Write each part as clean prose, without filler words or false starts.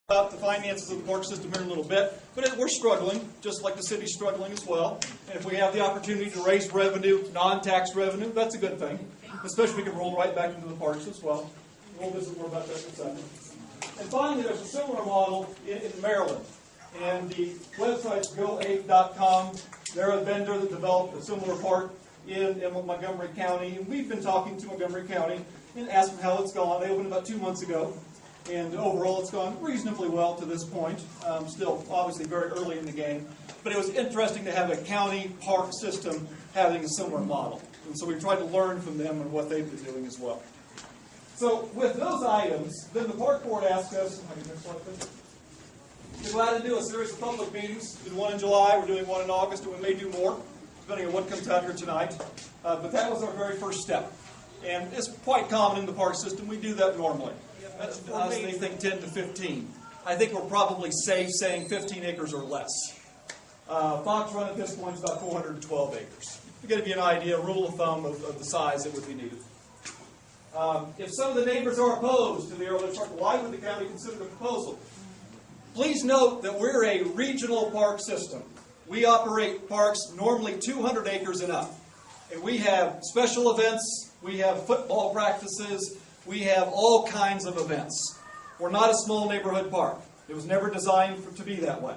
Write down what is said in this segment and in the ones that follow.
About the finances of the park system here in a little bit, but we're struggling, just like the city's struggling as well. And if we have the opportunity to raise revenue, non-tax revenue, that's a good thing, especially if we can roll right back into the parks as well. We'll visit more about that in a second. And finally, there's a similar model in Maryland, and the website's go8.com. They're a vendor that developed a similar park in Montgomery County, and we've been talking to Montgomery County and asked them how it's gone. They opened about 2 months ago. And overall, it's gone reasonably well to this point. Still, obviously, very early in the game. But it was interesting to have a county park system having a similar model. And so we tried to learn from them and what they've been doing as well. So with those items, then the park board asked us, we're glad to do a series of public meetings. We did one in July, we're doing one in August, and we may do more, depending on what comes out here tonight. But that was our very first step. And it's quite common in the park system. We do that normally. They think 10 to 15. I think we're probably safe saying 15 acres or less. Fox Run at this point is about 412 acres. To give you an idea, a rule of thumb of the size that would be needed. If some of the neighbors are opposed to the early park, why would the county consider the proposal? Please note that we're a regional park system. We operate parks normally 200 acres and up. And we have special events, we have football practices, we have all kinds of events. We're not a small neighborhood park. It was never designed to be that way.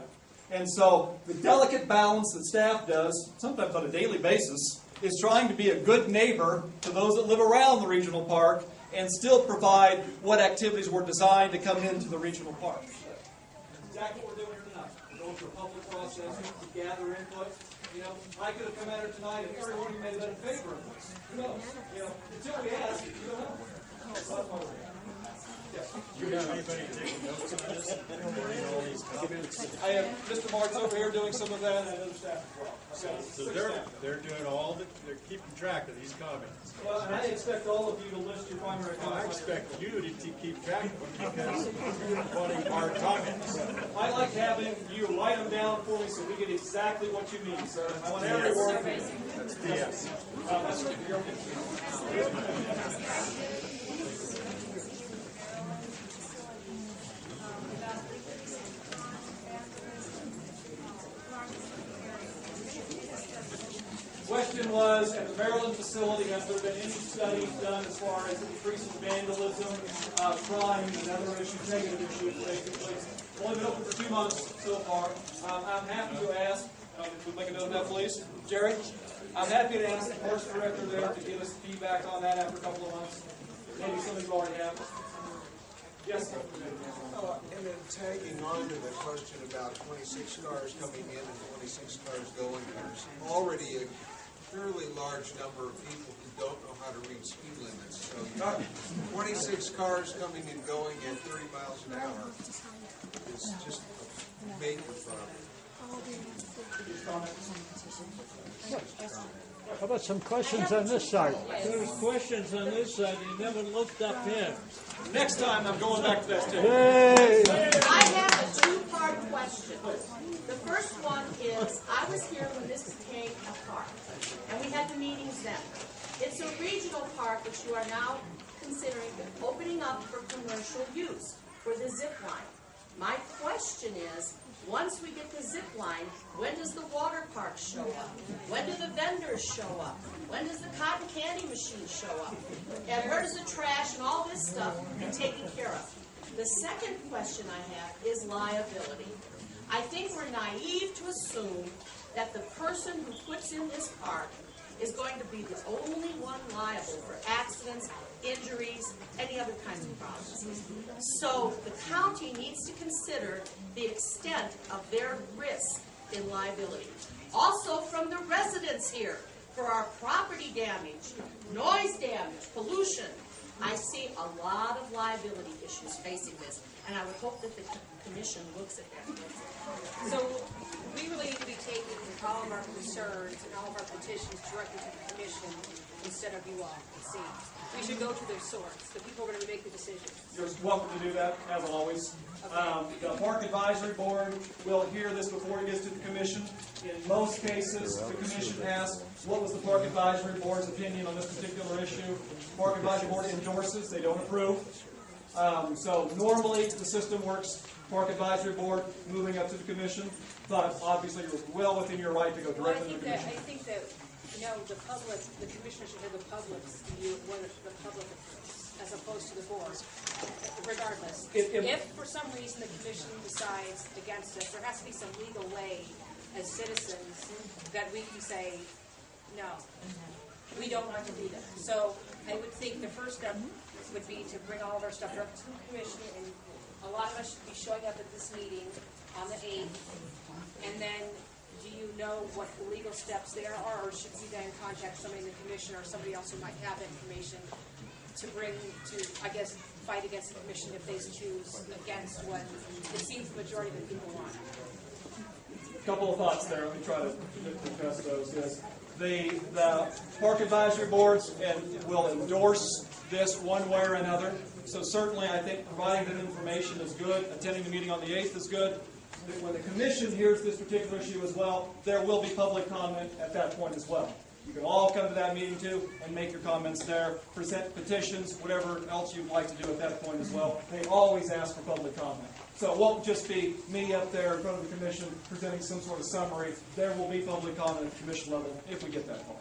And so the delicate balance that staff does, sometimes on a daily basis, is trying to be a good neighbor to those that live around the regional park and still provide what activities were designed to come into the regional park. That's exactly what we're doing here tonight. We're going through a public process to gather input. I could have come at it tonight and everyone made that in favor of this. Who knows? Until we ask, you don't know. Do you have anybody taking notes on this? I have Mr. Mart's over here doing some of that, and other staff as well. So they're doing they're keeping track of these comments. Well, and I expect all of you to list your primary comments. I expect you to keep track of them because you're wanting our comments. I like having you write them down for me so we get exactly what you mean, sir. I want every word. That's BS. That's question was, at the Maryland facility, has there been any studies done as far as increasing vandalism, crime, and other issues, negative issues taking place? Only been open for 2 months so far. I'm happy to ask, if we make a note of that, please, Jerry. I'm happy to ask the Parks Director there to give us feedback on that after a couple of months. Maybe some of you already have. Yes, sir. And then tagging on to the question about 26 cars coming in and 26 cars going, there's already a fairly large number of people who don't know how to read speed limits. So you have 26 cars coming and going at 30 miles an hour is just a major problem. How about some questions on this side? There's questions on this side. You never looked up here. Next time, I'm going back to that table. Hey! I have a two-part question. The first one is, I was here when this became a park, and we had the meetings then. It's a regional park which you are now considering opening up for commercial use for the zip line. My question is, once we get the zip line, when does the water park show up? When do the vendors show up? When does the cotton candy machine show up? And where does the trash and all this stuff be taken care of? The second question I have is liability. I think we're naive to assume that the person who puts in this park is going to be the only one liable for accidents, injuries, any other kinds of problems. So the county needs to consider the extent of their risk in liability. Also from the residents here for our property damage, noise damage, pollution. I see a lot of liability issues facing this, and I would hope that the commission looks at that. So we really need to be taking all of our concerns and all of our petitions directly to the commission instead of you all, it seems. We should go to their source. The people are going to make the decisions. You're welcome to do that, as always. The Park Advisory Board will hear this before it gets to the Commission. In most cases, the Commission asks, what was the Park Advisory Board's opinion on this particular issue? The Park Advisory Board endorses, they don't approve. So normally the system works, Park Advisory Board, moving up to the commission, but obviously you're well within your right to go Well, I directly to the think commission. that, you know, the public, the commissioner should have the public's view of what the public approves, as opposed to the board, regardless. If for some reason the commission decides against us, there has to be some legal way as citizens that we can say, no, we don't want to do that. So I would think the first step would be to bring all of our stuff up to the commission, and a lot of us should be showing up at this meeting on the 8th. And then, do you know what the legal steps there are, or should we then contact somebody in the commission or somebody else who might have information to bring to, I guess, fight against the commission if they choose against what it seems the majority of the people want? Couple of thoughts there. Let me try to address those. Yes. The Park Advisory Boards will endorse this one way or another. So certainly I think providing them information is good. Attending the meeting on the 8th is good. When the commission hears this particular issue as well, there will be public comment at that point as well. You can all come to that meeting too and make your comments there, present petitions, whatever else you'd like to do at that point as well. They always ask for public comment. So it won't just be me up there in front of the commission presenting some sort of summary. There will be public comment at the commission level if we get that far.